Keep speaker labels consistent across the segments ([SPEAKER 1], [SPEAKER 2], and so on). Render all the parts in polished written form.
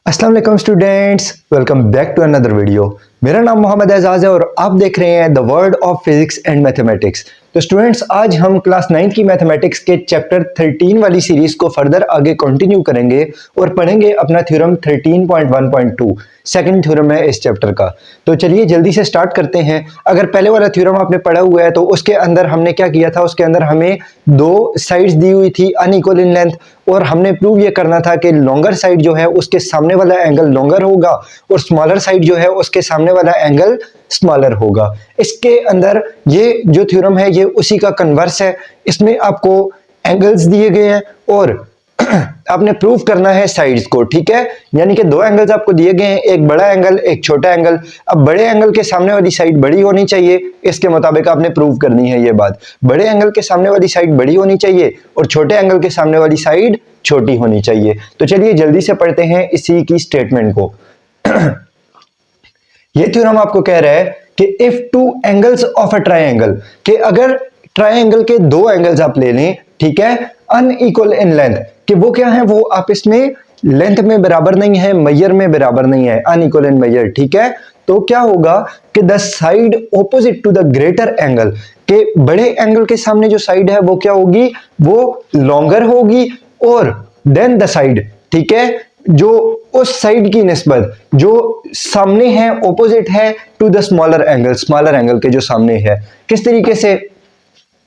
[SPEAKER 1] अस्सलाम वालेकुम students, welcome back to another video. मेरा नाम मोहम्मद एजाज है और आप देख रहे हैं the world of physics and mathematics. तो स्टूडेंट्स, आज हम क्लास 9 की मैथमेटिक्स के चैप्टर 13 वाली सीरीज को फर्दर आगे कंटिन्यू करेंगे और पढ़ेंगे अपना थ्योरम 13.1.2। सेकंड थ्योरम है इस चैप्टर का। तो चलिए जल्दी से स्टार्ट करते हैं। अगर पहले वाला थ्योरम आपने पढ़ा हुआ है तो उसके अंदर हमने क्या किया था, उसके अंदर हमें दो साइड्स दी हुई थी अनइक्वल इन लेंथ, और हमने प्रूव ये करना था कि लॉन्गर साइड जो है उसके सामने वाला एंगल लॉन्गर होगा और स्मॉलर साइड जो है उसके सामने वाला एंगल स्मॉलर होगा। इसके अंदर ये जो थ्योरम है ये उसी का कन्वर्स है। इसमें आपको एंगल्स दिए गए हैं और आपने प्रूव करना है साइड्स को, ठीक है। यानी कि दो एंगल्स आपको दिए गए हैं, एक बड़ा एंगल एक छोटा एंगल। अब बड़े एंगल के सामने वाली साइड बड़ी होनी चाहिए, इसके मुताबिक आपने प्रूव करनी है ये बात। बड़े एंगल के सामने वाली साइड बड़ी होनी चाहिए और छोटे एंगल के सामने वाली साइड छोटी होनी चाहिए। तो चलिए जल्दी से पढ़ते हैं इसी की स्टेटमेंट को। ये थ्योरम आपको कह रहा है कि if two angles of a triangle, कि अगर ट्रायंगल के दो एंगल्स आप ले लें, ठीक है, अनइक्वल इन लेंथ, कि वो क्या है, वो आपस में लेंथ में बराबर नहीं है, मेजर में बराबर नहीं है, अनइक्वल इन मेजर, ठीक है। तो क्या होगा कि the side opposite to the greater angle, के बड़े एंगल के सामने जो साइड है वो क्या होगी, वो लॉन्गर होगी, और देन द साइड, ठीक है, जो उस साइड की निस्बत जो सामने है, ऑपोजिट है to the smaller angle, smaller angle के जो सामने है। किस तरीके से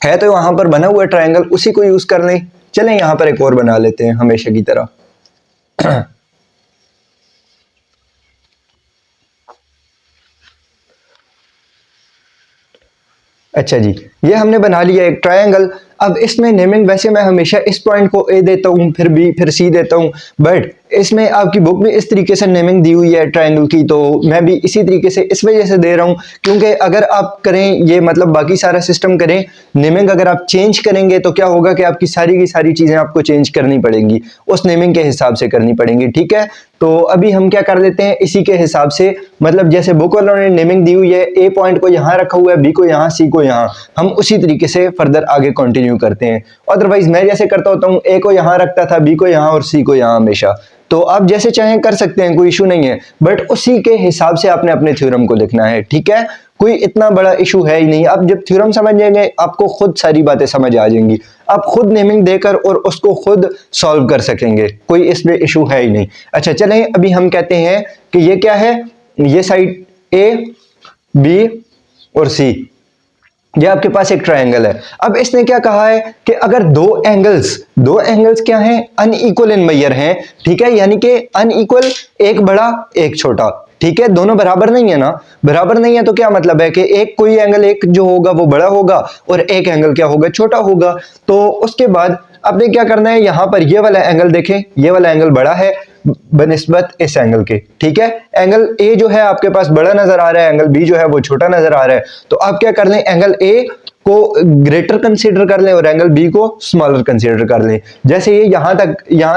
[SPEAKER 1] है, तो वहां पर बना हुआ ट्रायंगल उसी को यूज कर लें। चलें यहां पर एक और बना लेते हैं हमेशा की तरह। अच्छा जी, ये हमने बना लिया एक ट्रायंगल। अब इसमें नेमिंग वैसे मैं हमेशा इस पॉइंट को ए देता हूं, फिर बी, फिर सी देता हूं, बट इसमें आपकी बुक में इस तरीके से नेमिंग दी हुई है ट्रायंगल की, तो मैं भी इसी तरीके से इस वजह से दे रहा हूं क्योंकि अगर आप करें ये, मतलब बाकी सारा सिस्टम करें, नेमिंग अगर आप चेंज करेंगे तो क्या होगा कि आपकी सारी की सारी चीजें आपको चेंज करनी पड़ेंगी, उस नेमिंग के हिसाब से करनी पड़ेंगी, ठीक है। तो अभी हम क्या कर लेते हैं, इसी के हिसाब से, मतलब जैसे बुक वालों ने नेमिंग दी हुई है, ए पॉइंट को यहां रखा हुआ है, बी को यहां, सी को यहां, हम उसी तरीके से फर्दर आगे कंटिन्यू करते हैं। अदरवाइज मैं जैसे करता होता हूं, ए को यहां रखता था, बी को यहां और सी को यहां हमेशा। तो आप जैसे चाहें कर सकते हैं, कोई इशू नहीं है, बट उसी के हिसाब से आपने अपने थ्योरम को लिखना है, ठीक है। कोई इतना बड़ा इशू है ही नहीं। आप जब थ्योरम समझ जाएंगे आपको खुद सारी बातें समझ आ जाएंगी, आप खुद नेमिंग देकर और उसको खुद सॉल्व कर सकेंगे, कोई इसमें इशू है ही नहीं। अच्छा चलें, अभी हम कहते हैं कि ये क्या है, ये साइड ए, बी और सी, ये आपके पास एक ट्रायंगल है। अब इसने क्या कहा है कि अगर दो एंगल्स क्या हैं, अनइक्वल इन मेजर हैं, ठीक है, यानी कि अनइक्वल, एक बड़ा एक छोटा, ठीक है, दोनों बराबर नहीं है ना, बराबर नहीं है तो क्या मतलब है कि एक कोई एंगल एक जो होगा वो बड़ा होगा और एक एंगल क्या होगा, छोटा होगा। तो उसके बाद आपने क्या करना है, यहां पर ये वाला एंगल देखें, ये वाला एंगल बड़ा है बनिस्बत इस एंगल के, ठीक है। एंगल ए जो है आपके पास बड़ा नजर आ रहा है, एंगल बी जो है वो छोटा नजर आ रहा है, तो आप क्या कर लें, एंगल ए को ग्रेटर कंसीडर कर लें और एंगल बी को स्मॉलर कंसीडर कर लें। जैसे ये यहां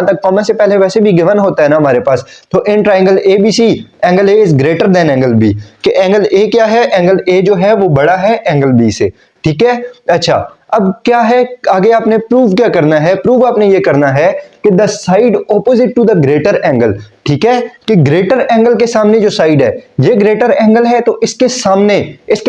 [SPEAKER 1] तक कॉमा से पहले वैसे भी गिवन होता है ना हमारे पास, तो in triangle A B C angle A is greater than angle B, कि एंगल ए क्या है, एंगल ए जो है वो बड़ा है एंगल बी से, ठीक है। अच्छा, अब क्या है आगे आपने प्रूव क्या करना है, प्रूव आपने ये करना है कि the side opposite to the greater angle, ठीक है, कि ग्रेटर एंगल के सामने जो साइड है, ये ग्रेटर एंगल है, तो इसके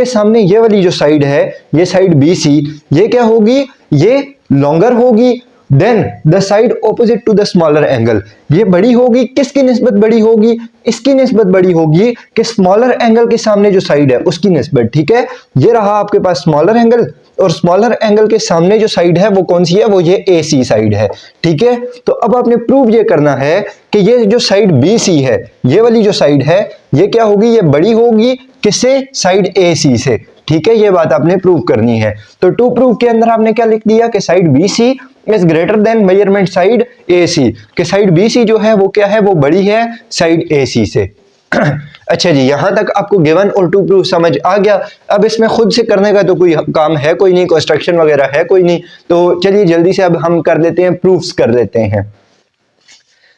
[SPEAKER 1] सामने ये वाली जो साइड है, ये साइड बी सी, ये क्या होगी, ये लॉन्गर होगी than the side opposite to the smaller angle, ये बड़ी होगी, किसकी निस्बत बड़ी होगी, इसकी निस्बत बड़ी होगी कि स्मॉलर एंगल के सामने जो साइड है उसकी निस्बत, ठीक है। ये रहा आपके पास स्मॉलर एंगल, और स्मॉलर एंगल के सामने जो साइड है वो कौन सी है, वो ये ए सी साइड है, ठीक है। तो अब आपने प्रूव ये करना है कि ये जो साइड बी सी है, ये वाली जो साइड है, ये क्या होगी, ये बड़ी होगी किससे, साइड ए सी से, ठीक है। ये बात आपने प्रूव करनी है। तो टू प्रूव के अंदर आपने क्या लिख दिया कि side B C is greater than measurement side A C, कि साइड बी सी जो है वो क्या है, वो बड़ी है साइड ए सी से। अच्छा जी, यहां तक आपको गिवन और टू प्रूफ समझ आ गया। अब इसमें खुद से करने का तो कोई काम है कोई नहीं, कंस्ट्रक्शन वगैरह है कोई नहीं, तो चलिए जल्दी से अब हम कर देते हैं, प्रूफ्स कर देते हैं।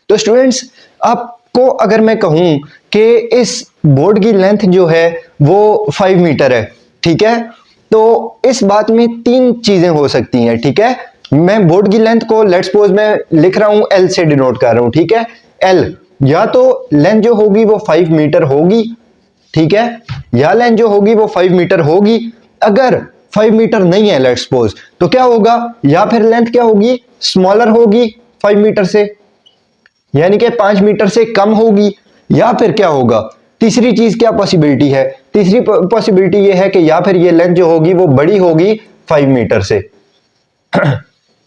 [SPEAKER 1] तो स्टूडेंट्स, आपको अगर मैं कहूं कि इस बोर्ड की लेंथ जो है वो 5 मीटर है, ठीक है, तो इस बात में 3 चीजें हो सकती हैं, ठीक है। मैं बोर्ड की लेंथ को लेट्स सपोज मैं लिख रहा हूं एल से डिनोट कर रहा हूं, ठीक है, एल, या तो लेंथ जो होगी वो 5 मीटर होगी, ठीक है, या लेंथ जो होगी वो 5 मीटर होगी। अगर 5 मीटर नहीं है लेट्स सपोज, तो क्या होगा, या फिर लेंथ क्या होगी, स्मॉलर होगी 5 मीटर से, यानी कि 5 मीटर से कम होगी। या फिर क्या होगा, तीसरी चीज क्या पॉसिबिलिटी है, तीसरी पॉसिबिलिटी ये है कि या फिर ये लेंथ जो होगी वो बड़ी होगी 5 मीटर से।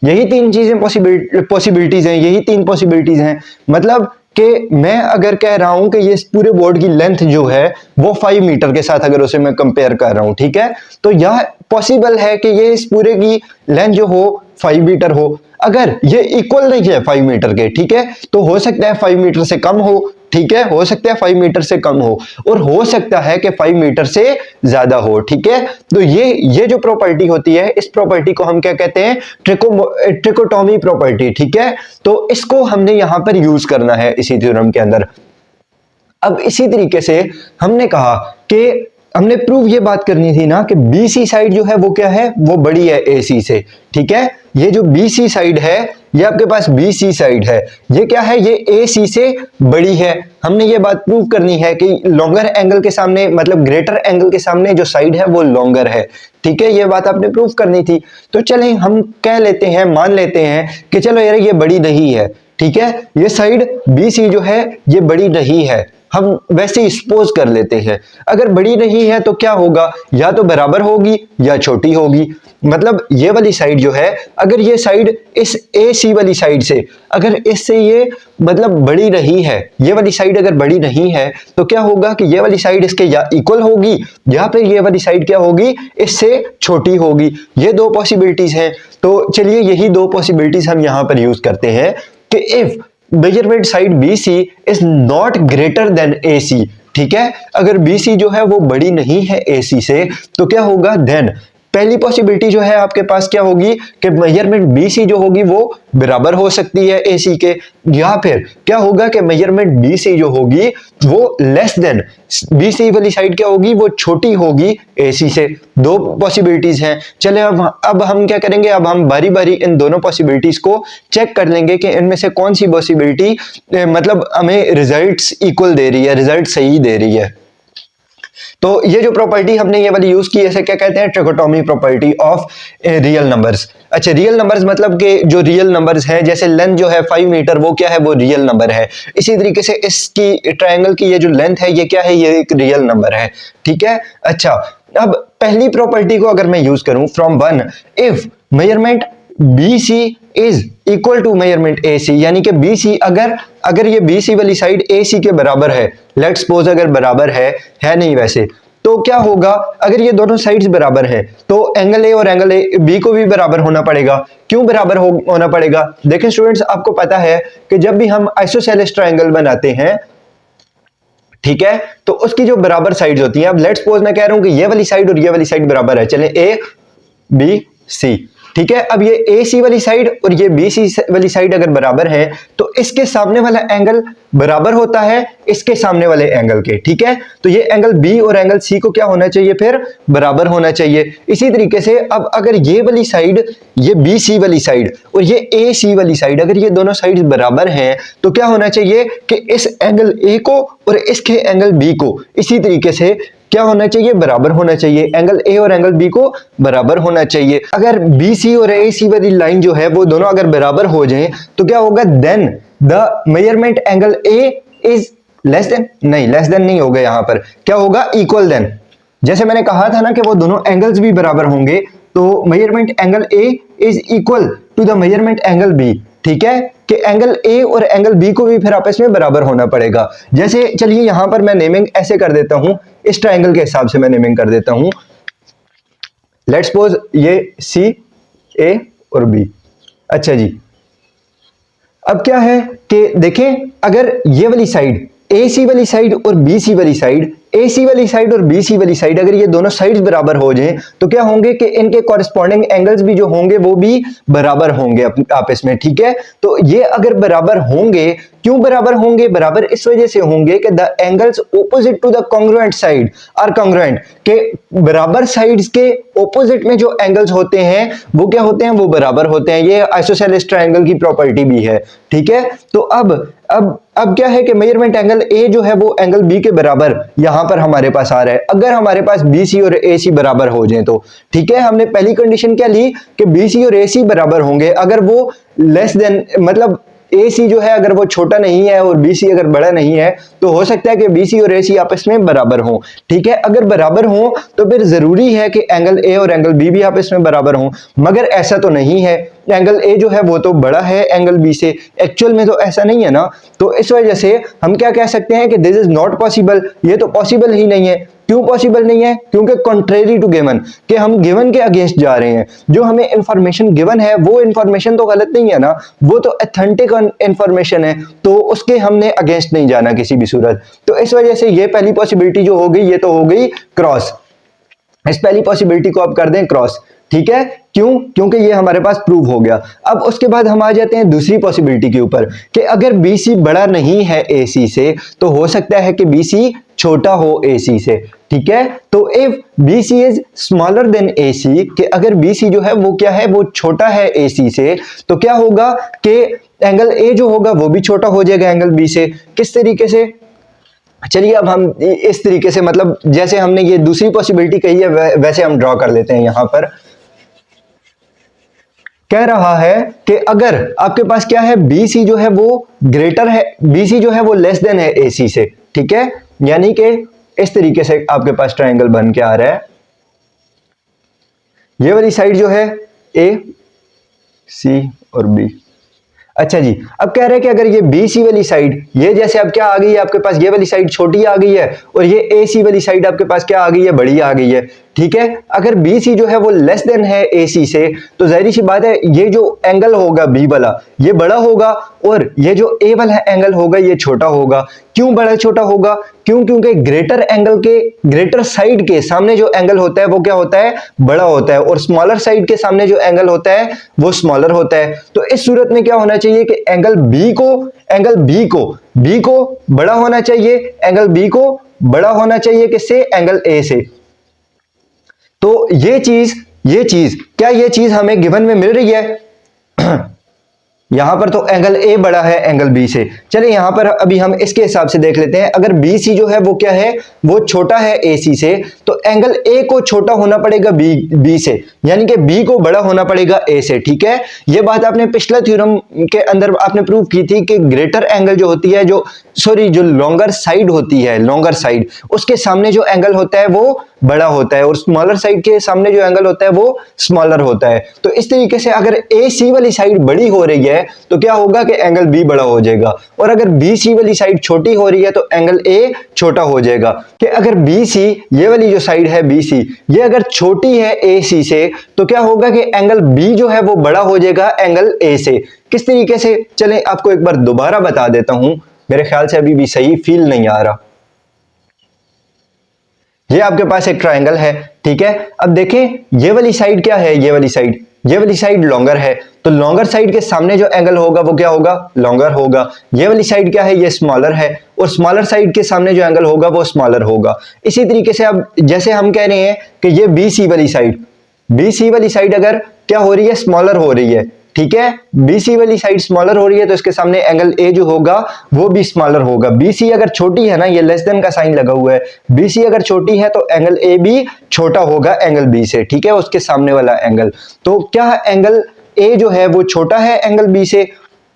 [SPEAKER 1] यही तीन चीजें पॉसिबिलिटीज हैं, यही तीन पॉसिबिलिटीज हैं। मतलब कि मैं अगर कह रहा हूं कि ये पूरे बोर्ड की लेंथ जो है वो 5 मीटर के साथ अगर उसे मैं कंपेयर कर रहा हूं, ठीक है, तो यह पॉसिबल है कि ये इस पूरे की लेंथ जो हो 5 मीटर हो। अगर ये इक्वल नहीं है 5 मीटर के, ठीक है, तो हो सकता है 5 मीटर से कम हो, ठीक है, हो सकता है 5 मीटर से कम हो, और हो सकता है कि 5 मीटर से ज्यादा हो, ठीक है। तो ये जो प्रॉपर्टी होती है, इस प्रॉपर्टी को हम क्या कहते हैं, ट्रिकोटोमी प्रॉपर्टी, ठीक है। तो इसको हमने यहां पर यूज करना है इसी थ्योरम के अंदर। अब इसी तरीके से हमने कहा कि हमने प्रूव ये बात करनी थी ना कि बीसी साइड जो है वो क्या है, वो बड़ी है एसी से, ठीक है। ये जो बीसी साइड है, ये आपके पास बीसी साइड है, ये क्या है, ये एसी से बड़ी है। हमने ये बात प्रूव करनी है कि लॉन्गर एंगल के सामने, मतलब ग्रेटर एंगल के सामने जो साइड है वो लॉन्गर है, ठीक है, ये बात आपने प्रूव करनी थी। तो चलें हम कह लेते हैं, मान लेते हैं कि चलो यार ये बड़ी नहीं है, ठीक है, ये साइड बीसी जो है ये बड़ी नहीं है, हम वैसे ही सपोज कर लेते हैं। अगर बड़ी नहीं है तो क्या होगा, या तो बराबर होगी या छोटी होगी। मतलब ये वाली साइड जो है, अगर ये साइड इस ए सी वाली साइड से, अगर इससे ये मतलब बड़ी नहीं है, ये वाली साइड अगर बड़ी नहीं है, तो क्या होगा कि ये वाली साइड इसके या इक्वल होगी या फिर ये वाली साइड क्या होगी, इससे छोटी होगी। ये दो पॉसिबिलिटीज हैं। तो चलिए यही दो पॉसिबिलिटीज हम यहां पर यूज करते हैं कि if measurement side BC is not greater than AC, ठीक है, अगर BC जो है वो बड़ी नहीं है AC से, तो क्या होगा, देन पहली पॉसिबिलिटी जो है आपके पास क्या होगी कि मेजरमेंट BC जो होगी वो बराबर हो सकती है AC के, या फिर क्या होगा कि मेजरमेंट BC जो होगी वो लेस देन, BC वाली साइड क्या होगी, वो छोटी होगी AC से। दो पॉसिबिलिटीज हैं। चले अब हम क्या करेंगे, अब हम बारी बारी इन दोनों पॉसिबिलिटीज को चेक कर लेंगे कि इनमें से कौन सी पॉसिबिलिटी मतलब हमें रिजल्ट्स इक्वल दे रही है, रिजल्ट सही दे रही है। तो ये जो प्रॉपर्टी हमने ये वाली यूज की, इसे क्या कहते हैं, trichotomy property of real numbers. अच्छा, रियल नंबर्स मतलब कि जो रियल नंबर्स हैं, जैसे लेंथ जो है 5 मीटर, वो क्या है, वो रियल नंबर है। इसी तरीके से इसकी ट्रायंगल की ये जो लेंथ है, ये क्या है, ये एक रियल नंबर है, ठीक है। अच्छा, अब पहली प्रॉपर्टी को अगर मैं यूज करूं, from 1 if measurement BC is equal to measurement AC, यानी कि BC अगर ये BC वाली साइड AC के बराबर है, लेट्स सपोज अगर बराबर है नहीं वैसे, तो क्या होगा, अगर ये दोनों साइड्स बराबर हैं तो एंगल A और एंगल B को भी बराबर होना पड़ेगा। क्यों बराबर होना पड़ेगा, देखें स्टूडेंट्स, आपको पता है कि जब भी हम आइसोसेलेस ट्रायंगल बनाते हैं, ठीक है, तो उसकी जो बराबर साइड्स होती हैं, अब लेट्स सपोज मैं कह रहा हूं कि ये वाली साइड और ये वाली साइड बराबर है, चले ABC, ठीक है। अब ये AC वाली साइड और ये BC वाली साइड अगर बराबर है, तो इसके सामने वाला एंगल बराबर होता है इसके सामने वाले एंगल के, ठीक है। तो ये एंगल B और एंगल C को क्या होना चाहिए, फिर बराबर होना चाहिए। इसी तरीके से अब अगर ये वाली साइड, ये BC वाली साइड और ये AC वाली साइड, अगर ये दोनों साइड बराबर हैं, तो क्या होना चाहिए कि इस एंगल A को और इसके एंगल B को इसी तरीके से क्या होना चाहिए, बराबर होना चाहिए। एंगल A और एंगल B को बराबर होना चाहिए। अगर BC और AC वाली लाइन जो है वो दोनों अगर बराबर हो जाएं, तो क्या होगा, then the measurement angle A is less than, नहीं लेस देन नहीं होगा, यहां पर क्या होगा, इक्वल देन। जैसे मैंने कहा था ना कि वो दोनों एंगल्स भी बराबर होंगे, तो measurement angle A is equal to the measurement angle B, ठीक है, कि एंगल A और एंगल B को भी फिर आपस में बराबर होना पड़ेगा। जैसे चलिए यहां पर मैं नेमिंग ऐसे कर देता हूं, इस ट्रायंगल के हिसाब से मैं नेमिंग कर देता हूं। लेट्स सपोज ये C, A और B। अच्छा जी, अब क्या है कि देखें, अगर ये वाली साइड AC वाली साइड और BC वाली साइड AC वाली साइड और BC वाली साइड अगर ये दोनों साइड्स बराबर हो जाएं तो क्या होंगे कि इनके कॉरेस्पॉन्डिंग एंगल्स भी जो होंगे वो भी बराबर होंगे आपस में, ठीक है। तो ये अगर बराबर होंगे, क्यों बराबर होंगे? बराबर इस वजह से होंगे कि the angles opposite to the congruent side are congruent, के बराबर साइड्स के ऑपोजिट में जो एंगल्स होते हैं वो क्या होते हैं? वो बराबर होते हैं। ये आइसोसेलेस ट्रायंगल की प्रॉपर्टी भी है, ठीक है। तो अब क्या है कि मेजरमेंट एंगल ए जो है वो एंगल बी के बराबर यहां पर हमारे पास आ रहा है। अगर हमारे पास BC और AC बराबर हो जाए तो ठीक है। हमने पहली कंडीशन क्या ली कि BC और AC बराबर होंगे। अगर वो लेस देन, मतलब AC जो है अगर वो छोटा नहीं है और BC अगर बड़ा नहीं है तो हो सकता है कि BC और AC आपस में बराबर हो, ठीक है। अगर बराबर हो तो फिर जरूरी है कि एंगल A और एंगल B भी आपस में बराबर हो, मगर ऐसा तो नहीं है। एंगल A जो है वो तो बड़ा है एंगल B से, एक्चुअल में तो ऐसा नहीं है ना। तो इस वजह से हम क्या कह सकते हैं कि दिस इज नॉट पॉसिबल, ये तो पॉसिबल ही नहीं है। क्यों पॉसिबल नहीं है? क्योंकि कॉन्ट्रेरी टू गिवन, कि हम गिवन के अगेंस्ट जा रहे हैं। जो हमें इंफॉर्मेशन गिवन है वो इंफॉर्मेशन तो गलत नहीं है ना, वो तो ऑथेंटिक इंफॉर्मेशन है, तो उसके हमने अगेंस्ट नहीं जाना किसी भी सूरत। तो इस वजह से ये पहली पॉसिबिलिटी जो हो गई ये तो हो गई क्रॉस। इस पहली पॉसिबिलिटी को आप कर दें क्रॉस, ठीक है। क्यों? क्योंकि ये हमारे पास प्रूव हो गया। अब उसके बाद हम आ जाते हैं दूसरी पॉसिबिलिटी के ऊपर कि अगर BC बड़ा नहीं है AC से तो हो सकता है कि BC छोटा हो AC से, ठीक है। तो if BC is smaller than AC, कि अगर BC जो है वो क्या है, वो छोटा है AC से, तो क्या होगा कि एंगल A जो होगा वो भी छोटा हो जाएगा एंगल B से। किस तरीके से? चलिए अब हम इस तरीके से, मतलब जैसे हमने ये दूसरी पॉसिबिलिटी कही है वैसे हम ड्रॉ कर लेते हैं। यहां पर कह रहा है कि अगर आपके पास क्या है, BC जो है वो ग्रेटर है, BC जो है वो लेस देन है AC से, ठीक है। यानी कि इस तरीके से आपके पास ट्रायंगल बन के आ रहा है। ये वाली साइड जो है A, C और B। अच्छा जी, अब कह रहे हैं कि अगर ये BC वाली साइड, ये जैसे अब क्या आ गई है आपके पास, ये वाली साइड छोटी आ गई है और ये AC वाली साइड आपके पास क्या आ गई है, बड़ी आ गई है, ठीक है। अगर BC जो है वो लेस देन है AC से तो जाहिर सी बात है ये जो एंगल होगा B वाला ये बड़ा होगा और ये जो A वाला एंगल होगा ये छोटा होगा। क्यों बड़ा छोटा होगा? क्यों? क्योंकि ग्रेटर एंगल के, ग्रेटर साइड के सामने जो एंगल होता है वो क्या होता है, बड़ा होता है, और स्मॉलर साइड के सामने जो एंगल होता है वो स्मॉलर होता है। तो इस सूरत में क्या होना चाहिए कि एंगल B को बड़ा होना चाहिए, एंगल B को बड़ा होना चाहिए किससे? एंगल A से। तो ये चीज क्या ये चीज हमें गिवन में मिल रही है? यहां पर तो एंगल A बड़ा है एंगल B से। चलिए यहां पर अभी हम इसके हिसाब से देख लेते हैं। अगर BC जो है वो क्या है, वो छोटा है AC से, तो एंगल A को छोटा होना पड़ेगा B से, यानी कि B को बड़ा होना पड़ेगा A से, ठीक है। ये बात आपने पिछला थ्योरम के अंदर आपने प्रूव की थी कि ग्रेटर एंगल जो होती है, जो लॉन्गर साइड होती है, लॉन्गर साइड, उसके सामने जो एंगल होता है वो बड़ा होता है और स्मॉलर साइड के सामने जो एंगल होता है वो स्मॉलर होता है। तो इस तरीके से अगर AC वाली साइड बड़ी हो रही है तो क्या होगा कि एंगल B बड़ा हो जाएगा, और अगर BC वाली साइड छोटी हो रही है तो एंगल A छोटा हो जाएगा। कि अगर BC, ये वाली जो साइड है BC, ये अगर छोटी है AC से तो क्या होगा कि एंगल B जो है वो बड़ा हो जाएगा एंगल A से। किस तरीके से? चलें आपको एक बार दोबारा बता देता हूं, मेरे ख्याल से अभी भी सही फील नहीं आ रहा। ये आपके पास एक ट्रायंगल है, ठीक है। अब देखें ये वाली साइड क्या है, ये वाली साइड लॉन्गर है, तो लॉन्गर साइड के सामने जो एंगल होगा वो क्या होगा, लॉन्गर होगा। ये वाली साइड क्या है, ये स्मॉलर है, और स्मॉलर साइड के सामने जो एंगल होगा वो स्मॉलर होगा। इसी तरीके से अब जैसे हम कह रहे हैं कि ये BC वाली साइड अगर क्या हो रही है, स्मॉलर हो रही है, ठीक है। BC वाली साइड स्मॉलर हो रही है तो इसके सामने एंगल A जो होगा वो भी स्मॉलर होगा। BC अगर छोटी है ना, ये लेस देन का साइन लगा हुआ है, BC अगर छोटी है तो एंगल A भी छोटा होगा एंगल B से, ठीक है, उसके सामने वाला एंगल। तो क्या एंगल A जो है वो छोटा है एंगल B से?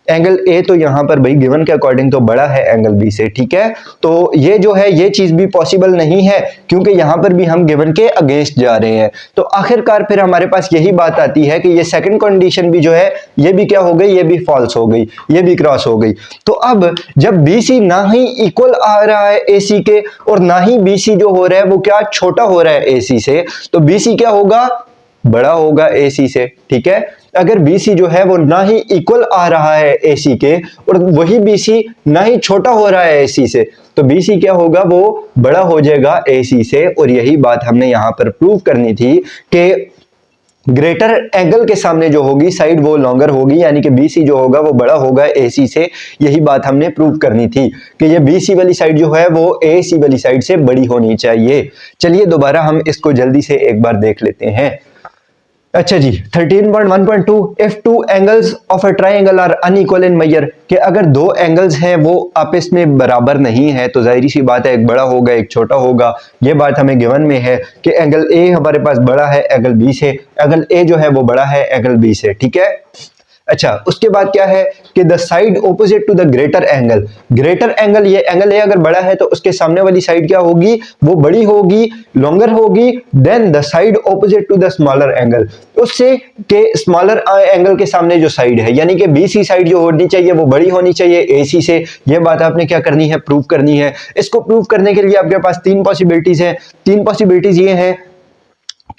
[SPEAKER 1] एंगल A तो यहां पर भाई गिवन के अकॉर्डिंग तो बड़ा है एंगल B से, ठीक है। तो ये जो है ये चीज भी पॉसिबल नहीं है क्योंकि यहां पर भी हम गिवन के अगेंस्ट जा रहे हैं। तो आखिरकार फिर हमारे पास यही बात आती है कि ये सेकंड कंडीशन भी जो है ये भी क्या हो गई, ये भी फॉल्स हो गई, ये भी क्रॉस हो गई। तो अब जब BC ना ही इक्वल आ रहा है AC के और ना ही BC जो हो रहा है वो क्या छोटा हो रहा है AC से, तो BC क्या होगा, बड़ा होगा AC से, ठीक है। अगर BC जो है वो ना ही इक्वल आ रहा है AC के और वही BC ना ही छोटा हो रहा है AC से, तो BC क्या होगा, वो बड़ा हो जाएगा AC से। और यही बात हमने यहां पर प्रूव करनी थी कि ग्रेटर एंगल के सामने जो होगी साइड वो लॉन्गर होगी, यानी कि BC जो होगा वो बड़ा होगा AC से। यही बात हमने प्रूव करनी थी कि ये BC वाली साइड जो है वो AC वाली साइड से बड़ी होनी चाहिए। चलिए दोबारा हम इसको जल्दी से एक बार देख लेते हैं। अच्छा जी, 13.1.2 if two angles of a triangle are unequal in measure, कि अगर दो एंगल्स हैं वो आपस में बराबर नहीं है तो जाहिर सी बात है एक बड़ा होगा एक छोटा होगा। ये बात हमें गिवन में है कि एंगल ए हमारे पास बड़ा है एंगल बी से, एंगल ए जो है वो बड़ा है एंगल बी से, ठीक है। अच्छा, उसके बाद क्या है कि the side opposite to the greater angle, greater angle, ये एंगल ए अगर बड़ा है तो उसके सामने वाली साइड क्या होगी, वो बड़ी होगी, लॉन्गर होगी than the side opposite to the smaller angle, उससे के स्मॉलर एंगल के सामने जो साइड है, यानी कि BC साइड जो होनी चाहिए वो बड़ी होनी चाहिए AC से। ये बात आपने क्या करनी है, प्रूव करनी है। इसको प्रूव करने के लिए आपके पास तीन पॉसिबिलिटीज हैं। तीन पॉसिबिलिटीज ये हैं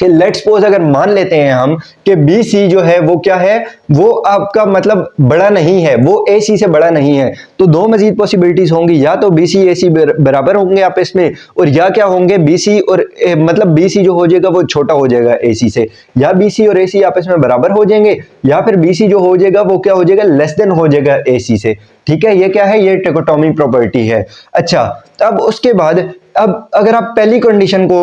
[SPEAKER 1] कि लेट्स सपोज अगर मान लेते हैं हम कि BC जो है वो क्या है, वो आपका मतलब बड़ा नहीं है, वो AC से बड़ा नहीं है, तो दो मजीद पॉसिबिलिटीज होंगी, या तो BC AC बराबर होंगे आपस में, और या क्या होंगे BC और मतलब BC जो हो जाएगा वो छोटा हो जाएगा AC से, या BC और AC आपस में बराबर हो जाएंगे, या फिर BC जो हो जाएगा वो क्या हो जाएगा, लेस देन हो जाएगा AC से, ठीक है। ये क्या है, ये ट्रिकोटोमी प्रॉपर्टी है। अच्छा, अब उसके बाद अब अगर आप पहली कंडीशन को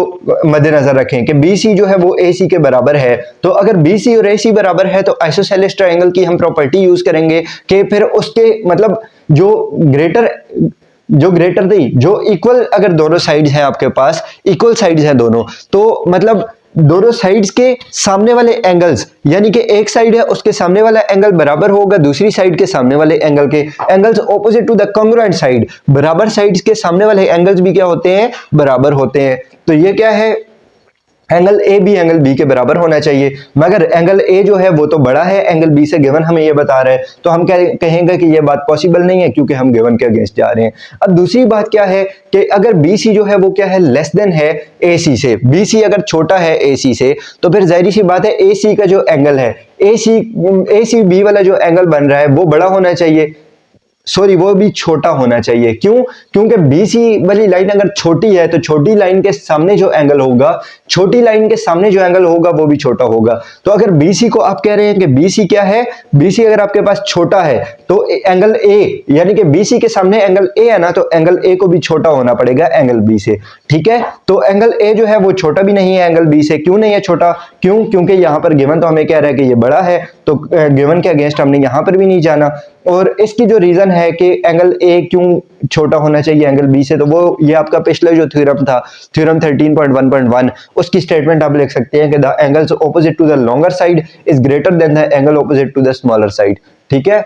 [SPEAKER 1] मद्देनजर रखें कि BC जो है वो AC के बराबर है, तो अगर BC और AC बराबर है तो आइसोसेलेस ट्रायंगल की हम प्रॉपर्टी यूज करेंगे कि फिर उसके मतलब जो ग्रेटर नहीं, जो इक्वल, अगर दोनों साइड्स हैं आपके पास, इक्वल साइड्स हैं दोनों, तो मतलब दोनों साइड्स के सामने वाले एंगल्स, यानी कि एक साइड है उसके सामने वाला एंगल बराबर होगा दूसरी साइड के सामने वाले एंगल के, angles opposite to the congruent side, बराबर साइड्स के सामने वाले एंगल्स भी क्या होते हैं, बराबर होते हैं। तो ये क्या है, एंगल ए भी एंगल बी के बराबर होना चाहिए, मगर एंगल ए जो है वो तो बड़ा है एंगल बी से, गिवन हमें ये बता रहा है, तो हम क्या कहेंगे कि ये बात पॉसिबल नहीं है क्योंकि हम गिवन के अगेंस्ट जा रहे हैं। अब दूसरी बात क्या है कि अगर BC जो है वो क्या है, लेस देन है AC से, BC अगर छोटा है AC से, तो फिर जाहिर सी बात है AC का जो एंगल है, AC B वाला जो एंगल बन रहा है वो बड़ा होना चाहिए, सॉरी वो भी छोटा होना चाहिए। क्यों? क्योंकि BC वाली लाइन अगर छोटी है तो छोटी लाइन के सामने जो एंगल होगा, छोटी लाइन के सामने जो एंगल होगा वो भी छोटा होगा। तो अगर BC को आप कह रहे हैं कि BC क्या है, BC अगर आपके पास छोटा है तो एंगल A, यानी कि BC के सामने एंगल A है ना, तो एंगल A को भी छोटा होना पड़ेगा एंगल B से, ठीक है। तो एंगल A जो है वो छोटा भी नहीं है एंगल B से। क्यों नहीं है छोटा? क्यों? क्योंकि यहां पर गिवन तो हमें कह रहा है कि ये बड़ा है, तो गिवन के अगेंस्ट हमने यहां पर भी नहीं जाना। और इसकी जो रीजन है कि एंगल A क्यों छोटा होना चाहिए एंगल B से, तो वो ये आपका पिछला जो थ्योरम था, थ्योरम 13.1.1, उसकी स्टेटमेंट आप लिख सकते हैं कि the angles opposite to the longer side is greater than the angle opposite to the smaller side, ठीक है।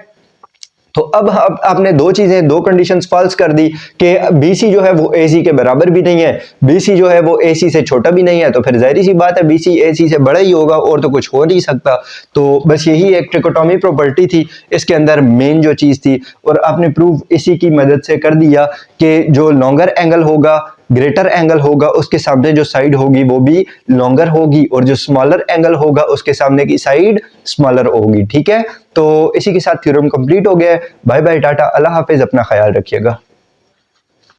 [SPEAKER 1] तो अब आपने दो चीजें, दो कंडीशंस फॉल्स कर दी कि BC जो है वो AC के बराबर भी नहीं है, BC जो है वो AC से छोटा भी नहीं है, तो फिर जाहिर सी बात है BC AC से बड़ा ही होगा और तो कुछ हो नहीं सकता। तो बस यही एक ट्रिकोटोमी प्रॉपर्टी थी इसके अंदर मेन जो चीज थी, और आपने प्रूव इसी की मदद से कर दिया कि जो लॉन्गर एंगल होगा, ग्रेटर एंगल होगा, उसके सामने जो साइड होगी वो भी लॉन्गर होगी, और जो स्मॉलर एंगल होगा उसके सामने की साइड स्मॉलर होगी, ठीक है। तो इसी के साथ थ्योरम कंप्लीट हो गया है। बाय बाय, टाटा, अल्लाह हाफिज, अपना ख्याल रखिएगा।